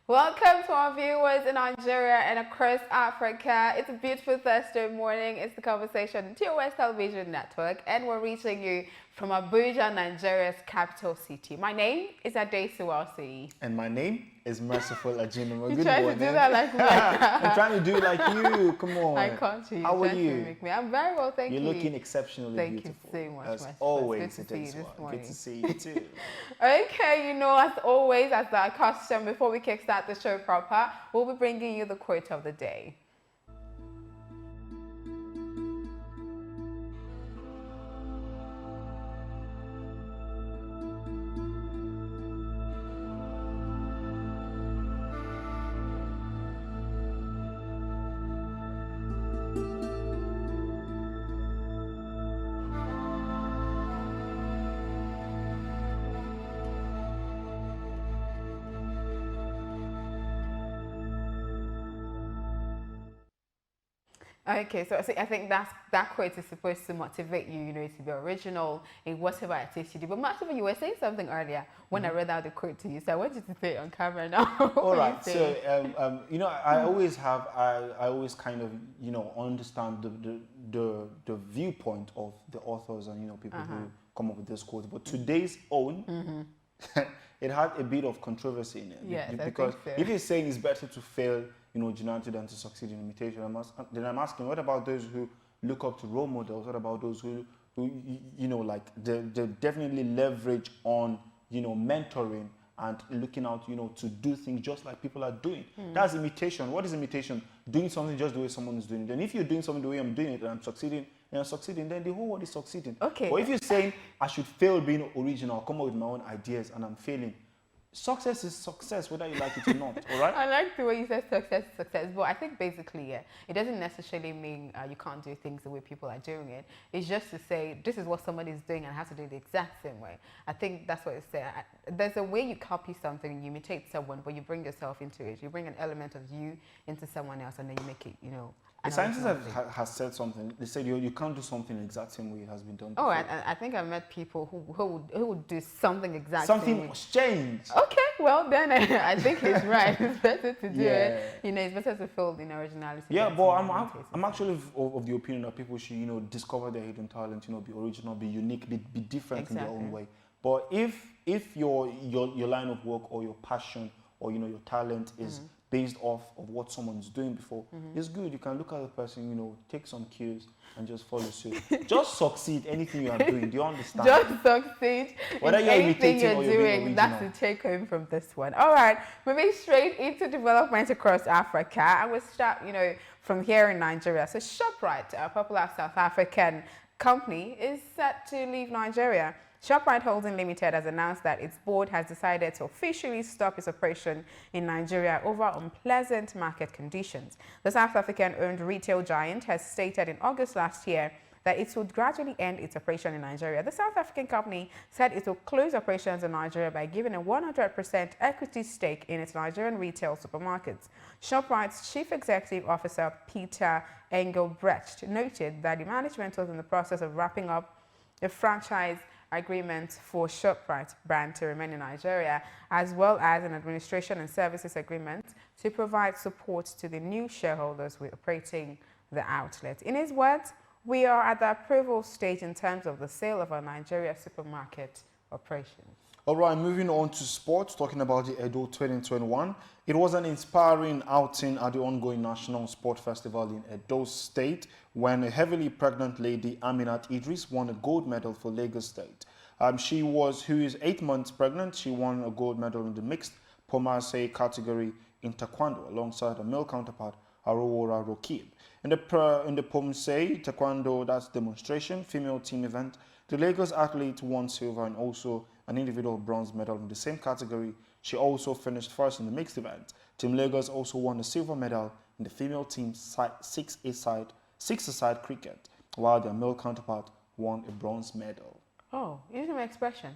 Welcome to our viewers in Nigeria and across Africa. It's a beautiful Thursday morning. It's the conversation on TOS Television Network, and we're reaching you from Abuja, Nigeria's capital city. My name is Adesiwasi. And my name is Merciful Ajinuma. You Good trying morning. to do that like me? I'm trying to do it like you. Come on. I can't. How are you? Make me. I'm very well, thank you. You're looking exceptionally thank beautiful. Thank you so much. As Merciful. always, Good to see you this morning. Good to see you too. Okay, as always, as our custom, before we kickstart the show proper, we'll be bringing you the quote of the day. Okay, so I think that quote is supposed to motivate you, to be original in whatever it is you do. But Martha, you were saying something earlier when I read out the quote to you, so I want you to say it on camera now. All right. So, I always kind of, understand the viewpoint of the authors and people who come up with this quote. But today's own, it had a bit of controversy in it. Yes, because I think so. if you're saying it's better to fail, genuinely than to succeed in imitation, then I'm asking, what about those who look up to role models? What about those who they definitely leverage on, mentoring and looking out, to do things just like people are doing? That's imitation. What is imitation? Doing something just the way someone is doing it. And if you're doing something the way I'm doing it and I'm succeeding, then the whole world is succeeding. Okay. But if you're saying I should fail being original, come up with my own ideas, and I'm failing, success is success, whether you like it or not, all right? I like the way you said success is success, but I think basically, it doesn't necessarily mean you can't do things the way people are doing it. It's just to say, this is what somebody is doing and I have to do it the exact same way. I think that's what it's saying. There's a way you copy something, you imitate someone, but you bring yourself into it. You bring an element of you into someone else, and then you make it, The scientists has said something. They said you can't do something the exact same way it has been done before. Oh, I think I've met people who would do something exact something same way. must change. Okay, well then I think he's right. It's better to do it. It's better to feel originality. Yeah, but I'm actually of the opinion that people should discover their hidden talent. Be original, be unique, be different in their own way. But if your line of work or your passion or your talent is based off of what someone's doing before, it's good. You can look at the person, take some cues and just follow suit. Just succeed anything you are doing. Do you understand? Just succeed. Whether you're anything imitating you're or you're being doing, original. that's the take home from this one. All right, moving straight into development across Africa. And we'll start, from here in Nigeria. So ShopRite, a popular South African company, is set to leave Nigeria. ShopRite Holding Limited has announced that its board has decided to officially stop its operation in Nigeria over unpleasant market conditions. The South African-owned retail giant has stated in August last year that it would gradually end its operation in Nigeria. The South African company said it will close operations in Nigeria by giving a 100% equity stake in its Nigerian retail supermarkets. ShopRite's Chief Executive Officer, Peter Engelbrecht, noted that the management was in the process of wrapping up the franchise agreement for ShopRite brand to remain in Nigeria, as well as an administration and services agreement to provide support to the new shareholders with operating the outlet. In his words, we are at the approval stage in terms of the sale of our Nigeria supermarket operations. All right, moving on to sports, talking about the Edo 2021. It was an inspiring outing at the ongoing National Sport Festival in Edo State when a heavily pregnant lady, Aminat Idris, won a gold medal for Lagos State. Who is 8 months pregnant. She won a gold medal in the mixed Pomase category in Taekwondo alongside her male counterpart, Aurora Rokib. In the Pomase Taekwondo, that's demonstration, female team event, the Lagos athlete won silver and also an individual bronze medal in the same category. She also finished first in the mixed event. Team Lagos also won a silver medal in the female team six-a-side cricket, while their male counterpart won a bronze medal. Oh, using my expression.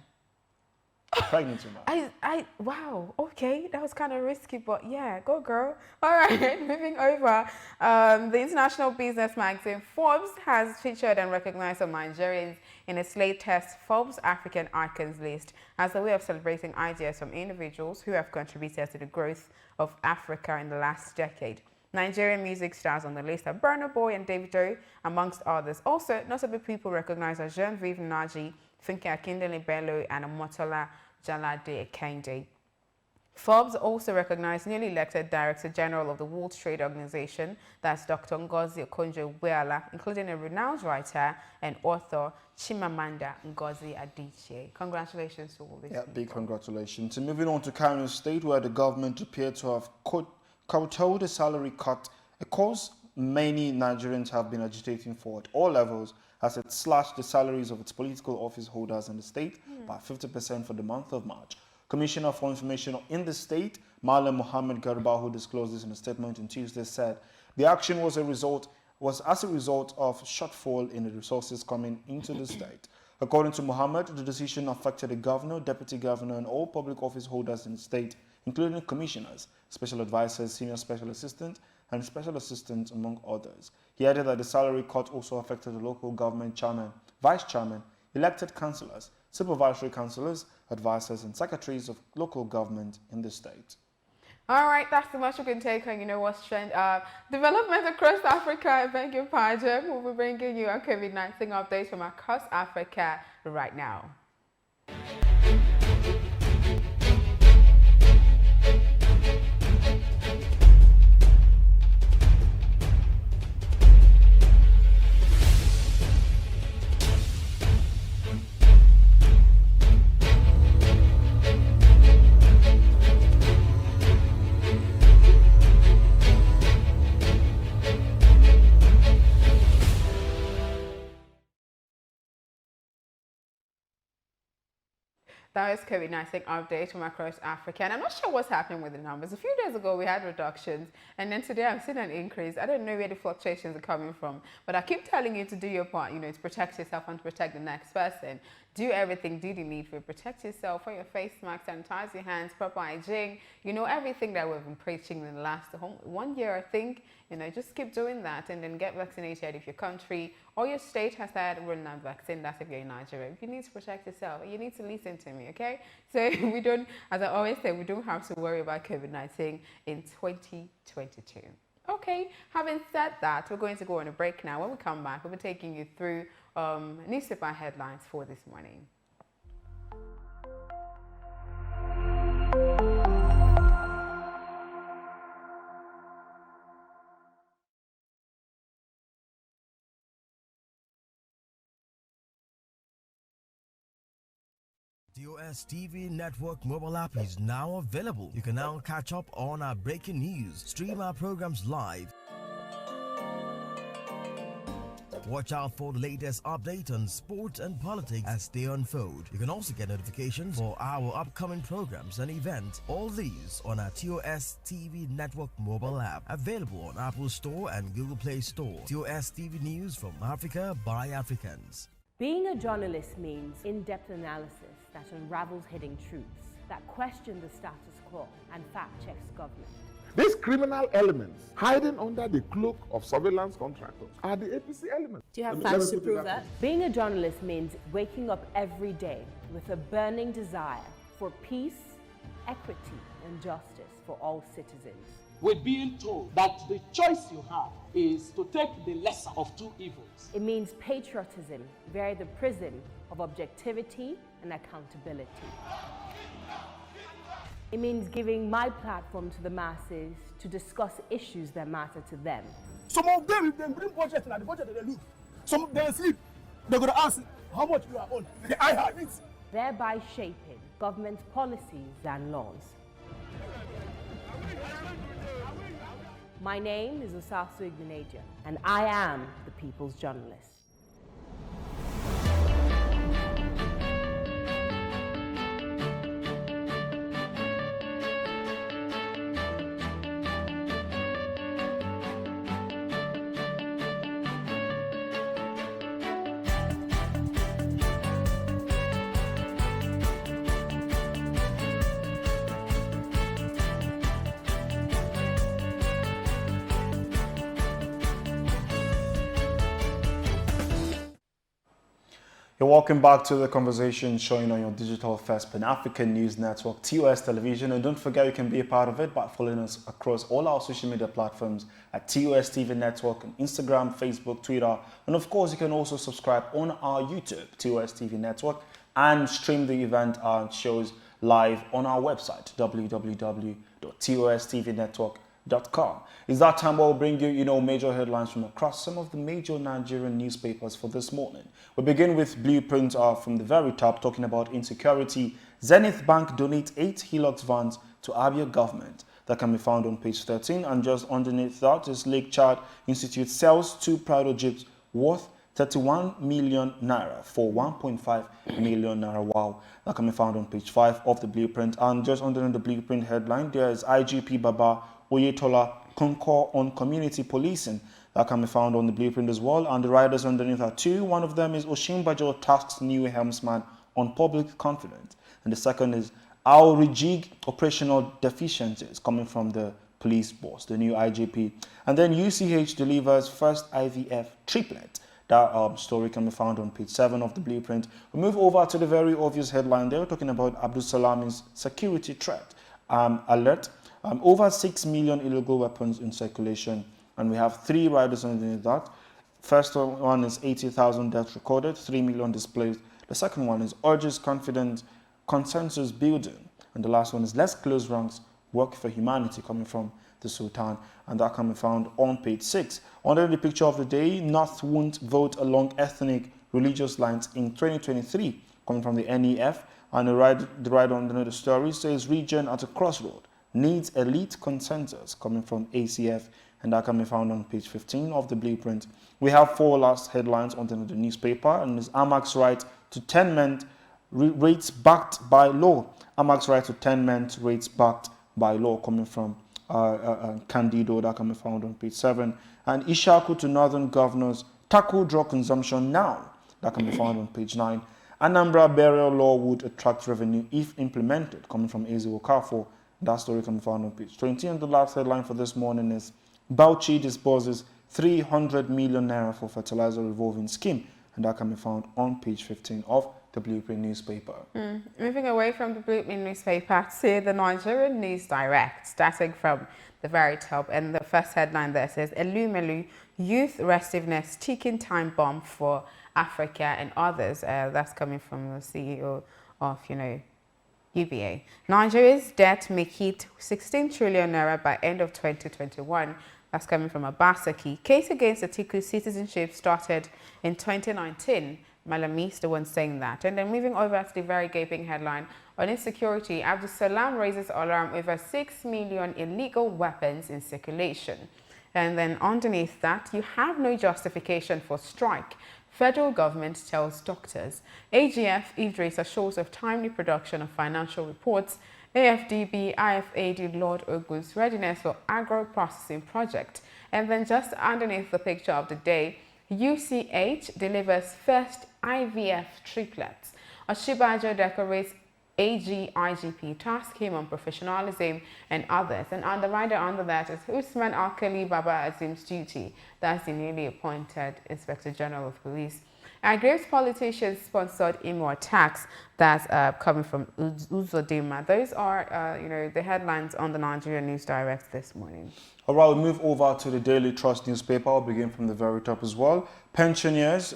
pregnant or not. Wow, okay, that was kind of risky, but yeah, go girl. All right, moving over. The international business magazine Forbes has featured and recognized some Nigerians in its latest Forbes African Icons list as a way of celebrating ideas from individuals who have contributed to the growth of Africa in the last decade. Nigerian music stars on the list are Burna Boy and Davido, amongst others. Also, notable people recognized are Genevieve Naji, Funke Akindele Bello, and Omotola Jalade Kende. Forbes also recognized newly elected Director General of the World Trade Organization, that's Dr. Ngozi Okonjo-Iweala, including a renowned writer and author, Chimamanda Ngozi Adichie. Congratulations to all these people. Big congratulations. And moving on to Kano State, where the government appeared to have curtailed a salary cut, a cause many Nigerians have been agitating for at all levels, as it slashed the salaries of its political office holders in the state by 50% for the month of March. Commissioner for Information in the state, Malam Mohammed Garba, who disclosed this in a statement on Tuesday, said the action was as a result of shortfall in the resources coming into the state. According to Mohammed, the decision affected the governor, deputy governor, and all public office holders in the state, including commissioners, special advisors, senior special assistants, and special assistants, among others. He added that the salary cut also affected the local government chairman, vice chairman, elected councillors, supervisory councillors, advisors, and secretaries of local government in the state. All right, that's the much we can take on, you know what's trend. Development across Africa. Thank you, Pajem. We'll be bringing you a COVID-19 update from across Africa right now. That is COVID-19 update from across Africa. And I'm not sure what's happening with the numbers. A few days ago, we had reductions. And then today, I've seen an increase. I don't know where the fluctuations are coming from. But I keep telling you to do your part, you know, to protect yourself and to protect the next person. Do everything, do the needful. Protect yourself, wear your face mask, sanitize your hands, proper hygiene. You know, everything that we've been preaching in the last 1 year, I think. You know, just keep doing that and then get vaccinated if your country or your state has started running that vaccine. That's if you're in Nigeria. You need to protect yourself. You need to listen to me, okay? So we don't, as I always say, we don't have to worry about COVID-19 in 2022. Okay, having said that, we're going to go on a break now. When we come back, we'll be taking you through newspaper headlines for this morning. TOS TV Network mobile app is now available. You can now catch up on our breaking news, stream our programs live, watch out for the latest update on sports and politics as they unfold. You can also get notifications for our upcoming programs and events. All these on our TOS TV Network mobile app, available on Apple Store and Google Play Store. TOS TV News from Africa by Africans. Being a journalist means in-depth analysis that unravels hidden truths, that question the status quo and fact-checks government. These criminal elements hiding under the cloak of surveillance contractors are the APC elements. Do you have facts to prove that? Being a journalist means waking up every day with a burning desire for peace, equity, and justice for all citizens. We're being told that the choice you have is to take the lesser of two evils. It means patriotism via the prism of objectivity and accountability. It means giving my platform to the masses to discuss issues that matter to them. Some of them, if they bring budget, and the budget they lose. Some of them sleep. They're going to ask how much you are on. I have it. Thereby shaping government policies and laws. My name is Osasu Igbeneja, and I am the People's Journalist. You're welcome back to the conversation showing on your digital first Pan-African news network, TOS Television. And don't forget you can be a part of it by following us across all our social media platforms at TOS TV Network on Instagram, Facebook, Twitter. And of course, you can also subscribe on our YouTube, TOS TV Network, and stream the event and shows live on our website, www.tostvnetwork.com. It's that time we'll bring you, major headlines from across some of the major Nigerian newspapers for this morning. We begin with Blueprint from the very top, talking about insecurity. Zenith Bank donates 8 Hilux vans to Abia government. That can be found on page 13. And just underneath that is Lake Chad Institute sells 2 Prado Jeeps worth 31 million naira for 1.5 million naira. Wow, that can be found on page 5 of the Blueprint. And just underneath the Blueprint headline, there is IGP Baba Oyetola concur on community policing. That can be found on the Blueprint as well. And the riders underneath are 2. One of them is Oshimbajo tasks new helmsman on public confidence. And the second is I'll rejig operational deficiencies, coming from the police boss, the new IGP. And then UCH delivers first IVF triplet. That story can be found on page 7 of the Blueprint. We move over to the very obvious headline. They were talking about Abdul Salami's security threat alert. Over 6 million illegal weapons in circulation, and we have 3 riders underneath that. First one is 80,000 deaths recorded, 3 million displaced. The second one is urges confident consensus building, and the last one is let's close ranks, work for humanity, coming from the Sultan, and that can be found on page 6. Under the picture of the day, North won't vote along ethnic religious lines in 2023, coming from the NEF, and the right under the story says region at a crossroad needs elite consensus, coming from ACF, and that can be found on page 15 of the Blueprint. We have 4 last headlines on the newspaper, and it's Amax right to 10 men rates backed by law. Amax right to 10 men rates backed by law, coming from Candido. That can be found on page 7. And Ishaku to northern governors tackle drug consumption now. That can be found on page 9. Anambra burial law would attract revenue if implemented, coming from Eze Okafor. That story can be found on page 20. And the last headline for this morning is Bauchi disposes 300 million naira for fertilizer revolving scheme. And that can be found on page 15 of the Blueprint newspaper. Moving away from the Blueprint newspaper to the Nigerian News Direct, starting from the very top. And the first headline there says, Elumelu, youth restiveness, ticking time bomb for Africa and others. That's coming from the CEO of, UBA. Nigeria's debt may hit 16 trillion naira by end of 2021. That's coming from Abasaki. Case against Atiku citizenship started in 2019. Malami's the one saying that. And then moving over to the very gaping headline on insecurity, Abdul Salam raises alarm over 6 million illegal weapons in circulation. And then underneath that, you have no justification for strike. Federal government tells doctors. AGF Idris assures of timely production of financial reports. AFDB, IFAD Lord Ogun's readiness for agro-processing project. And then just underneath the picture of the day, UCH delivers first IVF triplets. Oshibajo decorates AG IGP task him on professionalism and others. And on the rider under that is Usman Alkali Baba Azim's duty. That's the newly appointed Inspector General of Police. Graves politicians sponsored emo attacks. That's coming from Uzodima. Those are, the headlines on the Nigerian News Direct this morning. All right, we'll move over to the Daily Trust newspaper. I'll begin from the very top as well. Pensioners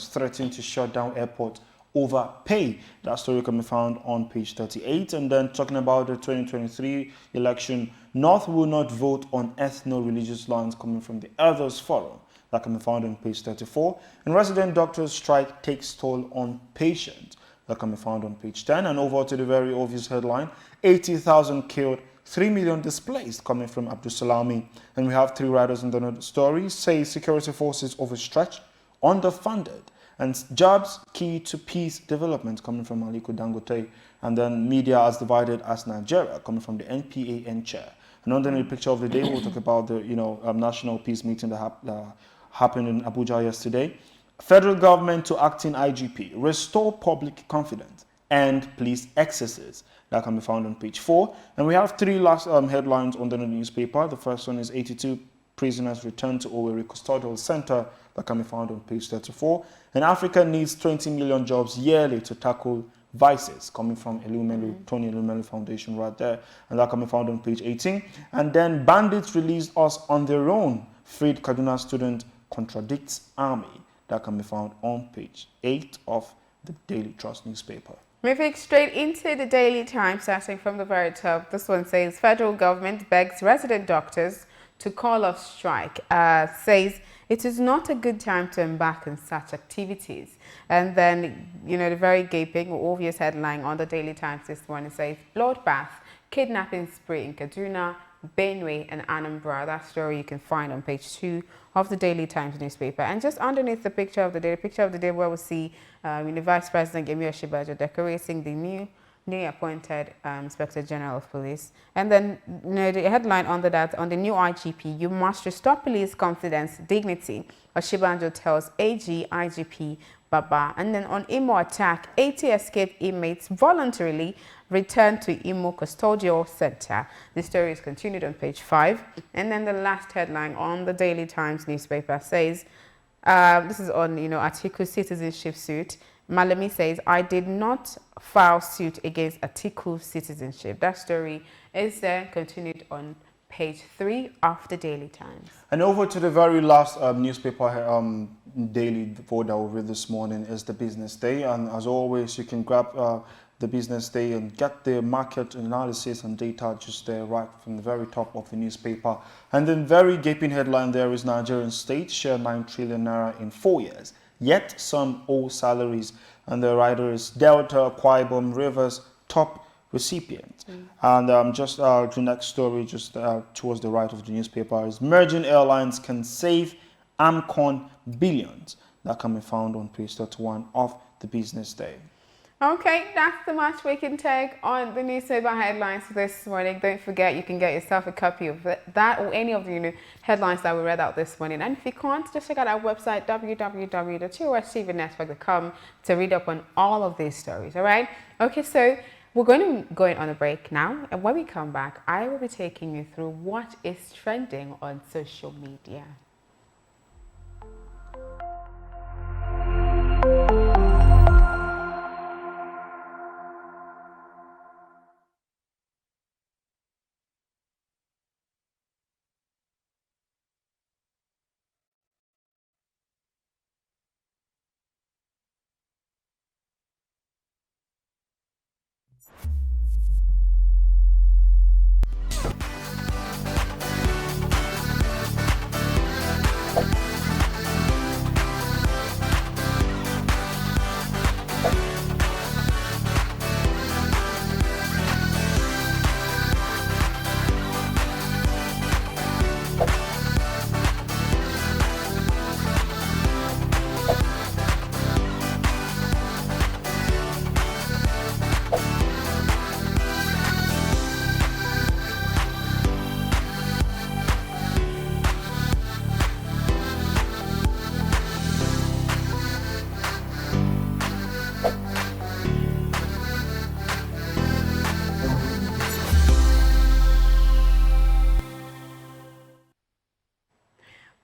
threaten to shut down airport over pay. That story can be found on page 38. And then talking about the 2023 election, North will not vote on ethno-religious lines, coming from the Elders Forum. That can be found on page 34. And resident doctors strike takes toll on patients. That can be found on page 10. And over to the very obvious headline, 80,000 killed, 3 million displaced, coming from Abdul Salami. And we have 3 writers in the story. Say security forces overstretched, underfunded, and jobs key to peace development, coming from Aliko Dangote. And then media as divided as Nigeria, coming from the NPAN chair. And under the picture of the day, we'll talk about the national peace meeting that happened in Abuja yesterday. Federal government to acting IGP, restore public confidence, and police excesses. That can be found on page 4. And we have 3 last headlines under the newspaper. The first one is 82 prisoners returned to Owerri Custodial Center. That can be found on page 34. And Africa needs 20 million jobs yearly to tackle vices, coming from Tony Elumelu Foundation right there. And that can be found on page 18. And then bandits released us on their own. Freed Kaduna student contradicts army. That can be found on page 8 of the Daily Trust newspaper. Moving straight into the Daily Times, starting from the very top. This one says, federal government begs resident doctors to call off strike. Says it is not a good time to embark on such activities. And then, the very gaping or obvious headline on the Daily Times this morning says, bloodbath, kidnapping spree in Kaduna, Benue and Anambra. That story you can find on page 2 of the Daily Times newspaper. And just underneath the picture of the day where we see Vice President Emir Shibajo decorating the newly appointed Inspector General of Police. And then the headline under that, on the new IGP, you must restore police confidence, dignity, Shibajo tells AG IGP Baba. And then on Imo attack, 80 escaped inmates voluntarily returned to Imo Custodial Center. The story is continued on page 5. And then the last headline on the Daily Times newspaper says, this is on, Atiku citizenship suit. Malami says, I did not file suit against Atiku citizenship. That story is there, continued on page 3 of the Daily Times. And over to the very last newspaper daily report that we read this morning is the Business Day. And as always, you can grab the Business Day and get the market analysis and data just there right from the very top of the newspaper. And then very gaping headline there is Nigerian state share 9 trillion naira in 4 years. Yet some owe salaries, and the writer is Delta, Akwa Ibom, Rivers, top recipient. And just the next story, just towards the right of the newspaper, is merging airlines can save AMCON billions. That can be found on page 31 of the Business Day. Okay, that's the much we can take on the newspaper headlines this morning. Don't forget, you can get yourself a copy of that or any of the headlines that we read out this morning. And if you can't, just check out our website, www.TOSTVnetwork.com, to read up on all of these stories, all right? Okay, so we're going to be going on a break now. And when we come back, I will be taking you through what is trending on social media.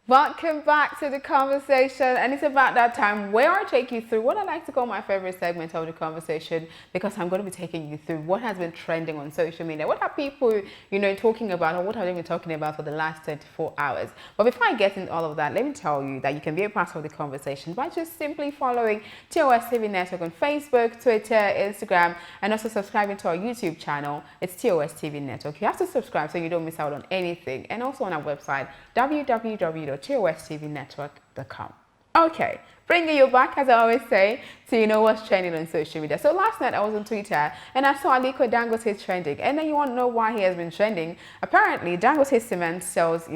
Welcome back to the conversation, and it's about that time where I take you through what I like to call my favorite segment of the conversation, because I'm going to be taking you through what has been trending on social media. What are people, talking about, or what have they been talking about for the last 24 hours? But before I get into all of that, let me tell you that you can be a part of the conversation by just simply following TOS TV Network on Facebook, Twitter, Instagram, and also subscribing to our YouTube channel. It's TOS TV Network. You have to subscribe so you don't miss out on anything, and also on our website, www.TOSTVnetwork.com. Okay, bringing you back, as I always say, to what's trending on social media. So last night I was on Twitter and I saw Aliko Dangote trending, and then you want to know why he has been trending. Apparently, Dangote cement sells,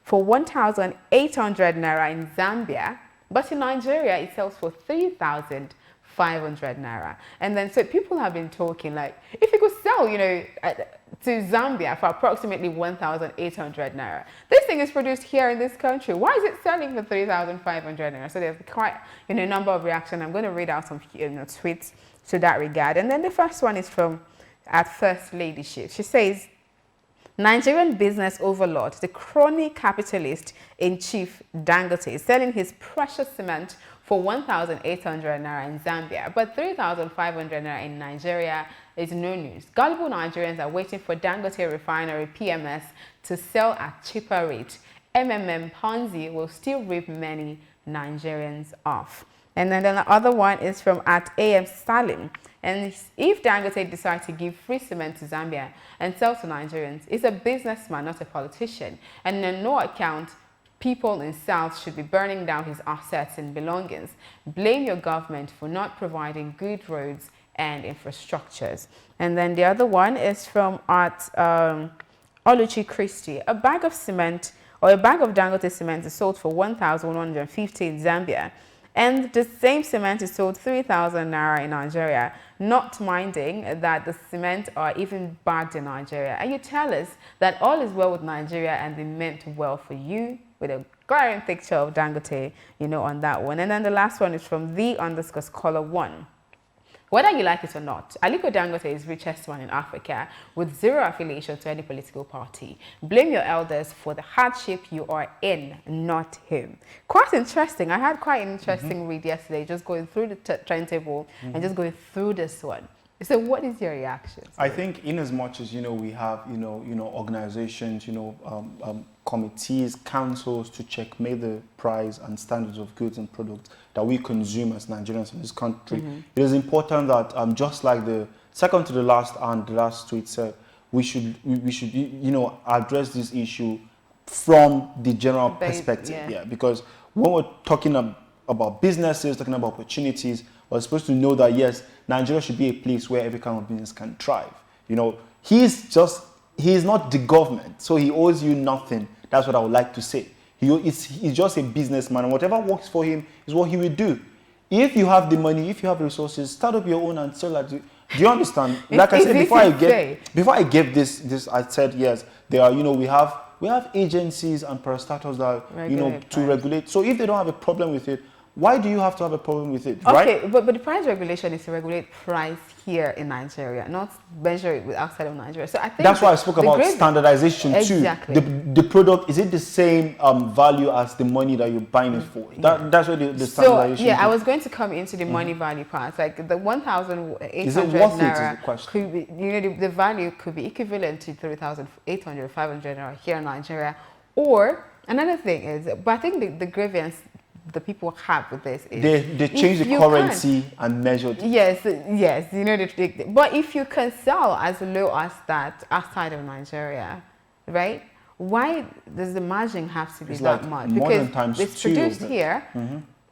for 1,800 naira in Zambia, but in Nigeria it sells for 3,500 naira. And then so people have been talking like, if you could sell, to Zambia for approximately 1,800 naira. This thing is produced here in this country. Why is it selling for 3,500 naira? So there's quite a number of reactions. I'm going to read out some tweets to that regard. And then the first one is from at First Ladyship. She says, Nigerian business overlord, the crony capitalist in chief Dangote, is selling his precious cement for 1,800 naira in Zambia, but 3,500 naira in Nigeria is no news. Gullible Nigerians are waiting for Dangote Refinery PMS to sell at cheaper rate. MMM Ponzi will still rip many Nigerians off. And then the other one is from at AM Salim. And if Dangote decides to give free cement to Zambia and sell to Nigerians, he's a businessman, not a politician. And on no account, people in South should be burning down his assets and belongings. Blame your government for not providing good roads and infrastructures. And then the other one is from at Oluchi Christie. A bag of cement or a bag of Dangote cement is sold for 1,150 in Zambia. And the same cement is sold 3,000 naira in Nigeria, not minding that the cement are even bagged in Nigeria. And you tell us that all is well with Nigeria and they meant well for you, with a glaring picture of Dangote, on that one. And then the last one is from the_scholar1. Whether you like it or not, Aliko Dangote is richest man in Africa with zero affiliation to any political party. Blame your elders for the hardship you are in, not him. Quite interesting. I had quite an interesting read yesterday, just going through the trend table and just going through this one. So what is your reaction? I think in as much as, we have, organizations, committees, councils to checkmate the price and standards of goods and products that we consume as Nigerians in this country. It is important that just like the second to the last and the last tweet said, we should address this issue from the general perspective. Yeah, because when we're talking about businesses, talking about opportunities, we're supposed to know that yes, Nigeria should be a place where every kind of business can thrive. He's not the government, so he owes you nothing. That's what I would like to say. He's just a businessman, and whatever works for him is what he will do. If you have the money, if you have resources, start up your own and sell that. Do you understand? Like I said, before I gave this, I said yes. There are, we have agencies and parastatals that to regulate. So if they don't have a problem with it, why do you have to have a problem with it? Okay, right? but the price regulation is to regulate price here in Nigeria, not measure it with outside of Nigeria. So I think that's why I spoke about standardization too. Exactly. The product, is it the same value as the money that you're buying it for? That's where the standardization. So I was going to come into the money value part. Like the 1,800 naira could be, the value could be equivalent to 3,800, 500 naira here in Nigeria. Or another thing is, but I think the grievance the people have with this is they change the currency and measured. Yes, but if you can sell as low as that outside of Nigeria, right? Why does the margin have to be that much? Because it's produced here,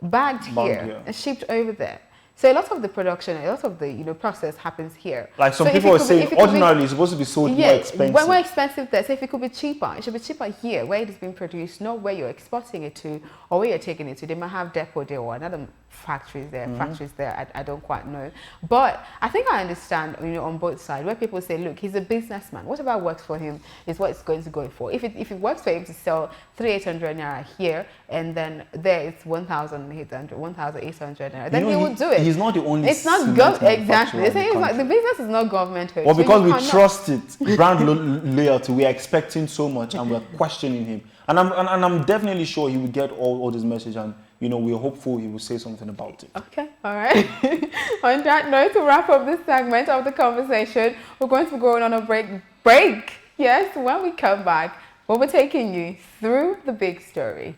bagged here, and shipped over there. So a lot of the production, a lot of the process happens here. Like some people are saying, ordinarily it's supposed to be sold more expensive. When we're expensive there, so if it could be cheaper, it should be cheaper here, where it is being produced, not where you're exporting it to or where you're taking it to. They might have depot there or another factories there. I don't quite know. But I think I understand, on both sides, where people say, look, he's a businessman. Whatever works for him is what it's going to go for. If it works for him to sell 3,800 naira here and then there it's 1,800 naira, then he will do it. He's not the only. It's not exactly. The business is not government. Well, because we trust it, brand loyalty, we are expecting so much and we're questioning him. And I'm definitely sure he will get all this message, and we're hopeful he will say something about it. Okay, all right. On that note, to wrap up this segment of the conversation, we're going to be going on a break. Yes, when we come back, we'll be taking you through the big story.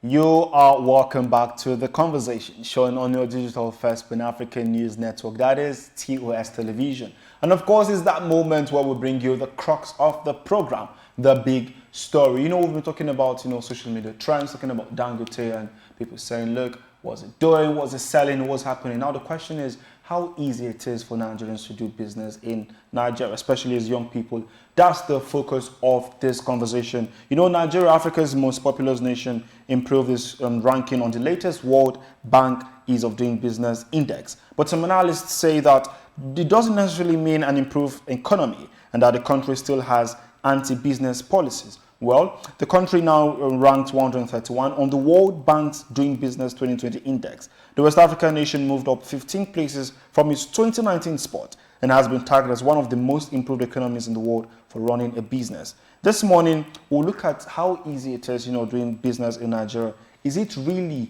You are welcome back to The Conversation, showing on your digital first Pan-African news network, that is TOS Television. And of course, it's that moment where we bring you the crux of the program, the big story. We've been talking about, social media trends, talking about Dangote and people saying, look, what's it doing, what's it selling, what's happening. Now the question is, how easy it is for Nigerians to do business in Nigeria, especially as young people. That's the focus of this conversation. You know, Nigeria, Africa's most populous nation, improved its ranking on the latest World Bank Ease of Doing Business Index. But some analysts say that it doesn't necessarily mean an improved economy and that the country still has anti-business policies. Well, the country now ranks 131 on the World Bank's Doing Business 2020 Index. The West African nation moved up 15 places from its 2019 spot and has been tagged as one of the most improved economies in the world for running a business. This morning, we'll look at how easy it is, doing business in Nigeria. Is it really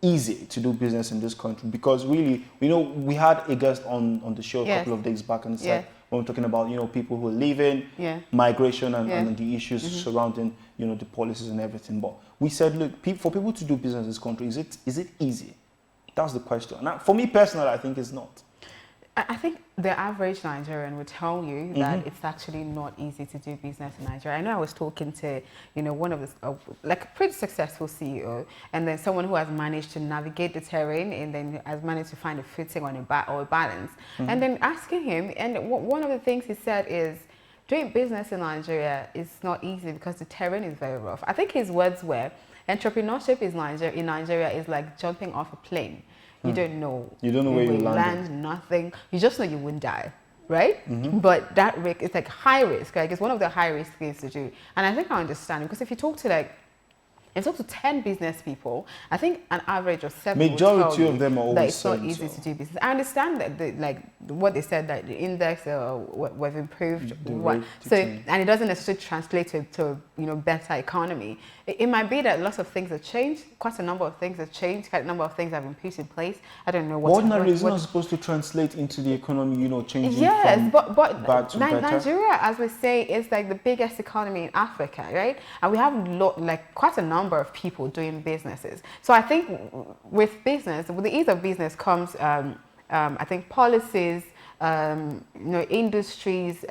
easy to do business in this country? Because really, we had a guest on the show a couple of days back and said, when we're talking about, people who are leaving, migration and the issues surrounding, the policies and everything. But we said, look, for people to do business in this country, is it easy? That's the question. And for me personally, I think it's not. I think the average Nigerian would tell you that it's actually not easy to do business in Nigeria. I know I was talking to, one of the, like a pretty successful CEO, and then someone who has managed to navigate the terrain and then has managed to find a footing on a balance. And then asking him, and one of the things he said is, doing business in Nigeria is not easy because the terrain is very rough. I think his words were, entrepreneurship in Nigeria is like jumping off a plane. You don't know. You don't know where you land. Nothing. You just know you wouldn't die, right? But that risk, it's like high risk. Like it's one of the high risk things to do. And I think I understand because if you talk to 10 business people, I think an average of 7 majority of them are always that it's not easy to do business. I understand that what they said, that the index was improved, and it doesn't necessarily translate to better economy. It might be that lots of things have changed, quite a number of things have changed, quite a number of things have been put in place. I don't know what. Ordinary is not supposed to translate into the economy, changing. Yes, from but bad to better. Nigeria, as we say, is like the biggest economy in Africa, right? And we have quite a number of people doing businesses. So I think with business, with the ease of business comes, I think policies, industries,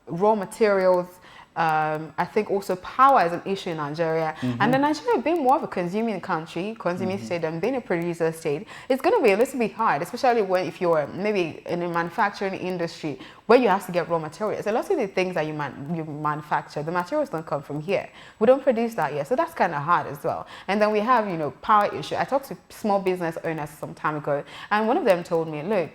raw materials. I think also power is an issue in Nigeria. And then Nigeria being more of a consuming country, consuming state than being a producer state, it's going to be a little bit hard, especially if you're maybe in a manufacturing industry where you have to get raw materials. A lot of the things that you manufacture, the materials don't come from here. We don't produce that here. So that's kind of hard as well. And then we have, power issue. I talked to small business owners some time ago, and one of them told me, look,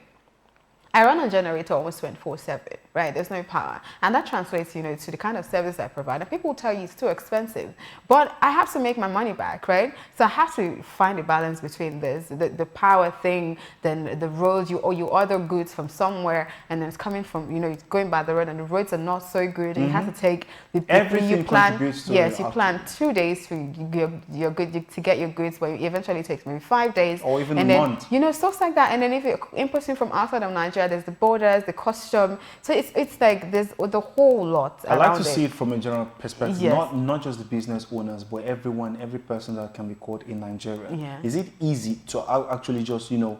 I run a generator almost 24/7, right? There's no power. And that translates, to the kind of service I provide. And people will tell you it's too expensive. But I have to make my money back, right? So I have to find a balance between this, the power thing, then the roads, you order goods from somewhere, and then it's coming from, it's going by the road, and the roads are not so good. And you have to take everything you plan. Contributes to yes, you plan 2 days for your good to get your goods, but it eventually takes maybe 5 days. Or even and a then, month. Stuff like that. And then if you're importing from outside of Nigeria, there's the borders, the custom. So it's like there's the whole lot. I like to see it from a general perspective, yes. not just the business owners, but every person that can be caught in Nigeria. Yeah. Is it easy to actually just go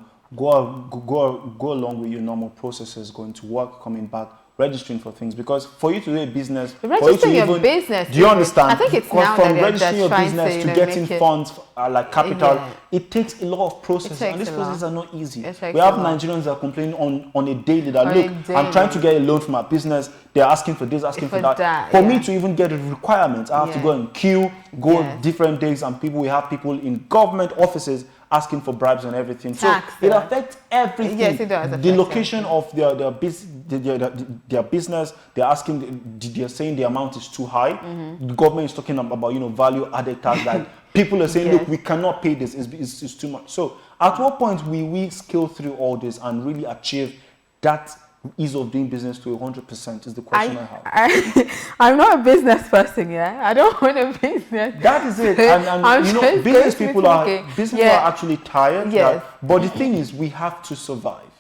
along with your normal processes, going to work, coming back, registering for things? Because for you to do a business, registering your business, do you understand? I think it's now from that registering your business to getting funds like capital, it takes a lot of processes, and these processes are not easy. We have Nigerians that are complaining on a daily that look, I'm trying to get a loan for my business. They're asking for this, asking for that. For me to even get a requirement, I have to go and queue, different days, and we have people in government offices asking for bribes and everything. Tax, so it affects everything. Yes, it does. The location of their business, they're saying the amount is too high. The government is talking about value added tax that people are saying, look, we cannot pay this. It's too much. So at what point will we scale through all this and really achieve that ease of doing business to 100% is the question I have. I'm not a business person, I don't want a business. That is it. And business people are actually tired. Yes. But the thing is, we have to survive.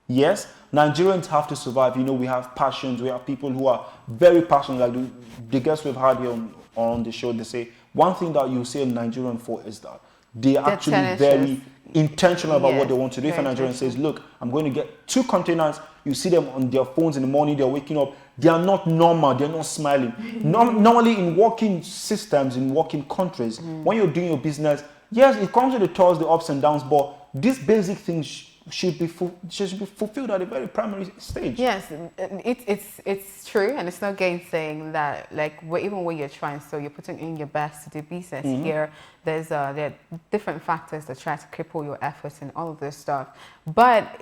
Yes, Nigerians have to survive. We have passions. We have people who are very passionate. Like the guests we've had here on the show, they say, one thing that you say a Nigerian for is that they're actually very intentional about what they want to do. If a Nigerian says, look, I'm going to get 2 containers, you see them on their phones in the morning, they're waking up, they are not normal, they're not smiling. Normally in working systems, in working countries, when you're doing your business, yes, it comes with the toils, the ups and downs, but these basic things should be fulfilled at a very primary stage. Yes, it's true, and it's not gainsaying that. Like even when you're trying, so you're putting in your best to do business. Here, there are different factors that try to cripple your efforts and all of this stuff. But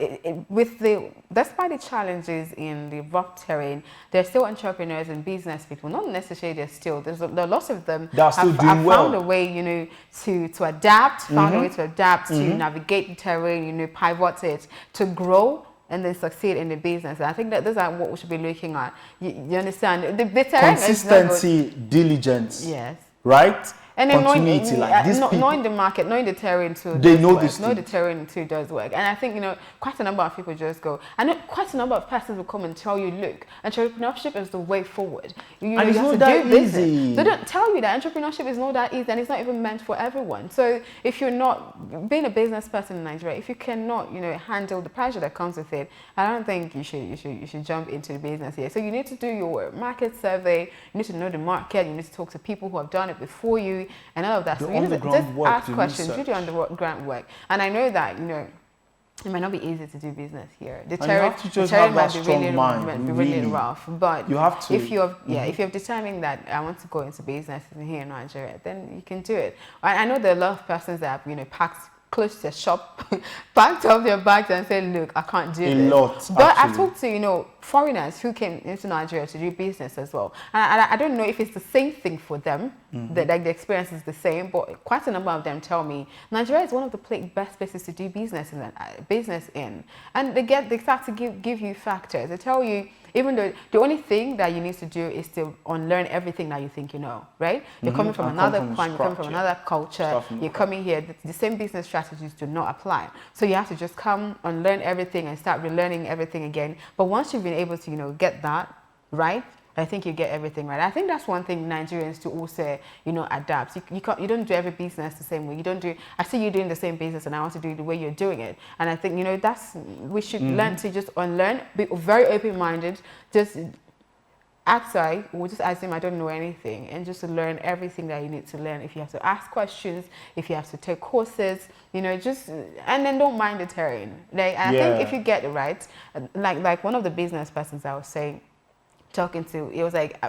despite the challenges in the rough terrain, there's still entrepreneurs and business people. Not necessarily there are lots of them that have found a way, to adapt, found a way to adapt, to navigate the terrain, pivot it, to grow and then succeed in the business. And I think that those are what we should be looking at. You understand? The terrain consistency, diligence. Yes. Right? And then continuity, knowing the market, knowing the terrain too. They know this. Know the terrain too does work. And I think, quite a number of people just go. I know quite a number of persons will come and tell you, look, entrepreneurship is the way forward. And it's not that easy. They don't tell you that entrepreneurship is not that easy, and it's not even meant for everyone. So if you're not being a business person in Nigeria, if you cannot, handle the pressure that comes with it, I don't think you should jump into the business here. So you need to do your market survey. You need to know the market. You need to talk to people who have done it before you. And all of that. The so you need to just ask questions, research. do the underground work. And I know that, it might not be easy to do business here. The you have to just have that strong mind. Might be really rough. But you have to. If you're determined that I want to go into business here in Nigeria, then you can do it. I know there are a lot of persons that have, packed close to their shop, packed up their bags and said, look, I can't do this. A lot, but actually. I've talked to, foreigners who came into Nigeria to do business as well. And I don't know if it's the same thing for them, that the experience is the same, but quite a number of them tell me Nigeria is one of the best places to do business in. And they start to give you factors. They tell you, even though the only thing that you need to do is to unlearn everything that you think you know, right? You're coming from another climate, you're coming from another culture, you're coming here, the same business strategies do not apply. So you have to just come, unlearn everything and start relearning everything again. But once you've been able to, get that right, I think you get everything right. I think that's one thing Nigerians to also, adapt. You don't do every business the same way. I see you doing the same business and I want to do it the way you're doing it. And I think, we should learn to just unlearn, be very open-minded, just outside, or just assume I don't know anything, and just to learn everything that you need to learn. If you have to ask questions, if you have to take courses, and then don't mind the terrain. I think if you get it right, like one of the business persons I was saying, talking to, it was like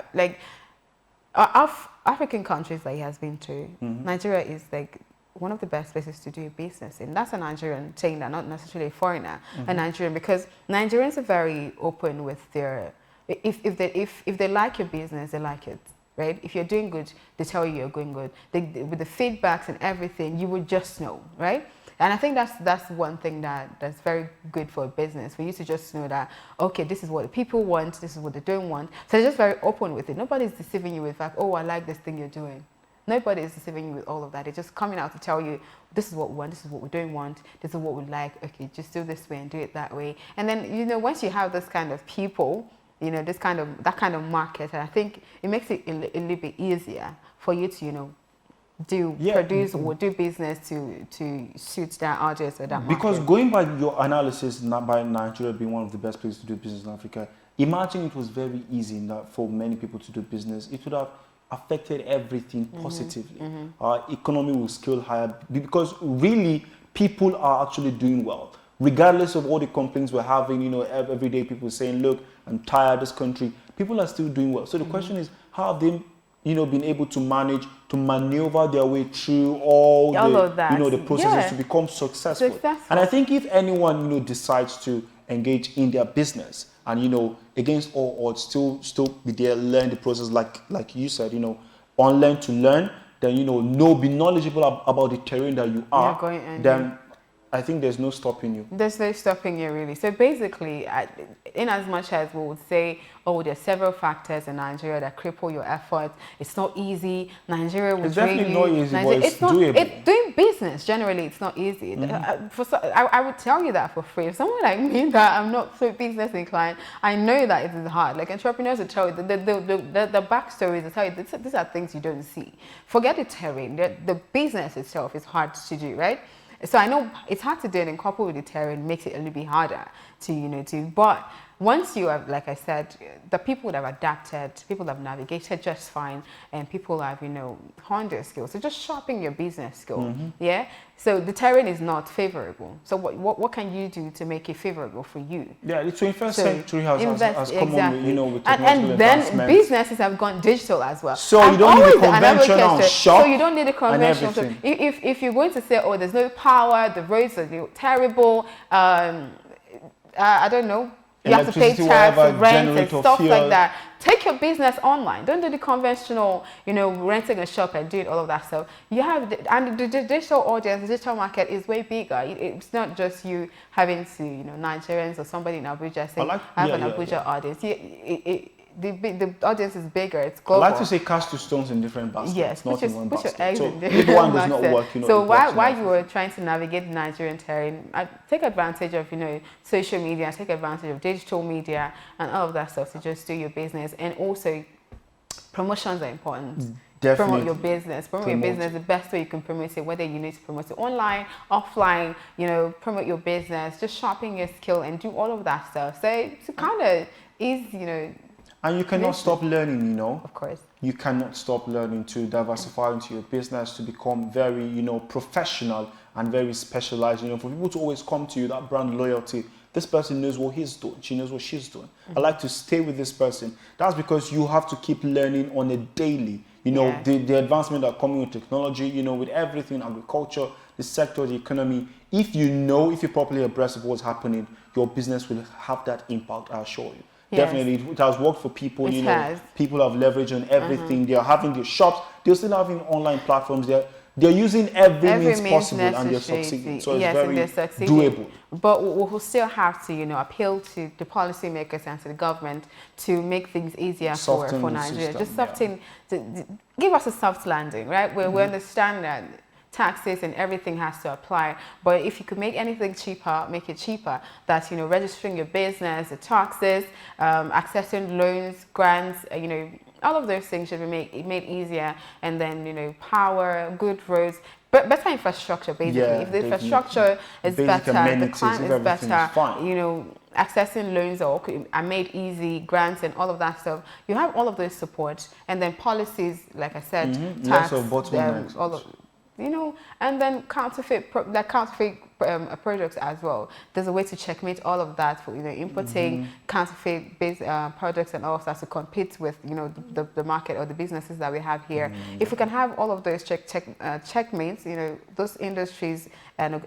African countries that he has been to, Nigeria is like one of the best places to do business in. That's a Nigerian saying that, not necessarily a foreigner, a Nigerian, because Nigerians are very open with their, if they like your business, they like it, right? If you're doing good, they tell you you're going good. With the feedbacks and everything, you would just know, right? And I think that's one thing that's very good for a business, for you to just know that, okay, this is what the people want, this is what they don't want. So they're just very open with it. Nobody's deceiving you with like, oh, I like this thing you're doing. Nobody is deceiving you with all of that. They're just coming out to tell you, this is what we want, this is what we don't want, this is what we like, okay, just do this way and do it that way. And then, once you have this kind of people, that kind of market, and I think it makes it a little bit easier for you to, produce or do business to suit that audience or that market. Because going by your analysis, not by Nigeria being one of the best places to do business in Africa, imagine it was very easy for many people to do business. It would have affected everything positively. Our economy will scale higher because really people are actually doing well. Regardless of all the complaints we're having, every day people saying, look, I'm tired of this country. People are still doing well. So the question is, how have they been able to maneuver their way through all the processes to become successful. And I think if anyone, decides to engage in their business and, against all odds, still be there, learn the process, like you said, unlearn to learn, then, be knowledgeable about the terrain that you are, then I think there's no stopping you. There's no stopping you, really. So basically, in as much as we would say, oh, there's several factors in Nigeria that cripple your efforts. It's not easy. Nigeria will drain you. It's definitely not easy, but it's doable. Doing business, generally, it's not easy. I would tell you that for free. If someone like me that I'm not so business inclined, I know that it is hard. Like entrepreneurs will tell you, the backstories will tell you, these are things you don't see. Forget the terrain. The business itself is hard to do, right? So I know it's hard to do it, and coupled with the terrain makes it a little bit harder to, but once you have, like I said, the people that have adapted, people that have navigated just fine, and people have, honed their skills. So just sharpening your business skill, yeah? So the terrain is not favorable. So what can you do to make it favorable for you? Yeah, the 21st century has come exactly. on with technological and then advancements. businesses have gone digital as well. So you don't need a conventional shop. So you don't need a conventional shop. If you're going to say, oh, there's no power, the roads are like I don't know, you have to pay tax, rent, and stuff like that. Take your business online. Don't do the conventional, renting a shop and doing all of that stuff. You have, and the digital audience, the digital market is way bigger. It's not just you having to, Nigerians or somebody in Abuja say, I have an Abuja audience. The audience is bigger. It's global. I like to say cast two stones in different baskets. Yes, not in one basket. So if one does not work, So while you were trying to navigate the Nigerian terrain, take advantage of social media, take advantage of digital media and all of that stuff to just do your business. And also, promotions are important. Definitely. Promote your business. Promote your business. The best way you can promote it, whether you need to promote it online, offline, promote your business, just sharpen your skill and do all of that stuff. So it's kind of and you cannot stop learning, Of course. You cannot stop learning to diversify into your business, to become very, professional and very specialized. For people to always come to you, that brand loyalty. This person knows what he's doing. She knows what she's doing. I like to stay with this person. That's because you have to keep learning on a daily. The advancement that coming with technology, with everything, agriculture, the sector, the economy. If you're properly abreast of what's happening, your business will have that impact, I assure you. Yes. Definitely, it has worked for people. People have leverage on everything. They are having their shops. They're still having online platforms. They're using every means possible, and they're succeeding. So it's very doable. But we'll still have to, appeal to the policymakers and to the government to make things easier for Nigeria. Just soften, give us a soft landing, right? Where we understand that taxes and everything has to apply, but if you could make anything cheaper, make it cheaper. That's registering your business, the taxes, accessing loans, grants, all of those things should be made easier. And then power, good roads, but better infrastructure basically. If the infrastructure is better, the climate is better, accessing loans are made easy, grants and all of that stuff. You have all of those support, and then policies, like I said, tax, all of. And then counterfeit products as well. There's a way to checkmate all of that for importing counterfeit based products and all of that to compete with the market or the businesses that we have here. If we can have all of those checkmates, those industries and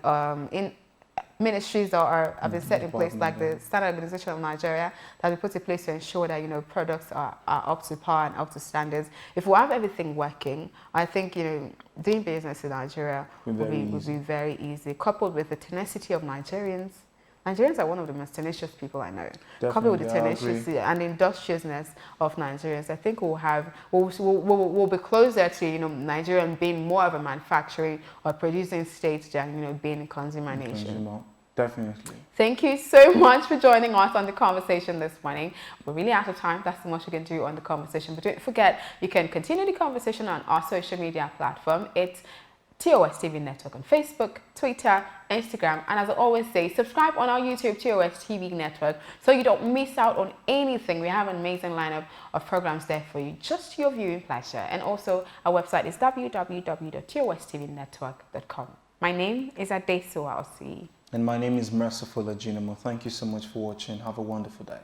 ministries that have been set in place, like the Standard Organization of Nigeria, that we put in place to ensure that products are up to par and up to standards. If we have everything working, I think doing business in Nigeria would be very easy. Coupled with the tenacity of Nigerians. Nigerians are one of the most tenacious people I know. Definitely, coupled with the tenacity and the industriousness of Nigerians, I think we'll be closer to Nigeria being more of a manufacturing or producing state than being a consumer nation. Definitely. Thank you so much for joining us on the conversation this morning. We're really out of time. That's so much we can do on the conversation. But don't forget, you can continue the conversation on our social media platform. It's TOS TV Network on Facebook, Twitter, Instagram, and as I always say, subscribe on our YouTube TOS TV Network so you don't miss out on anything. We have an amazing lineup of programs there for you, just your viewing pleasure. And also, our website is www.tostvnetwork.com. My name is Adesuwa Osi. And my name is Merciful Ajinamo. Thank you so much for watching. Have a wonderful day.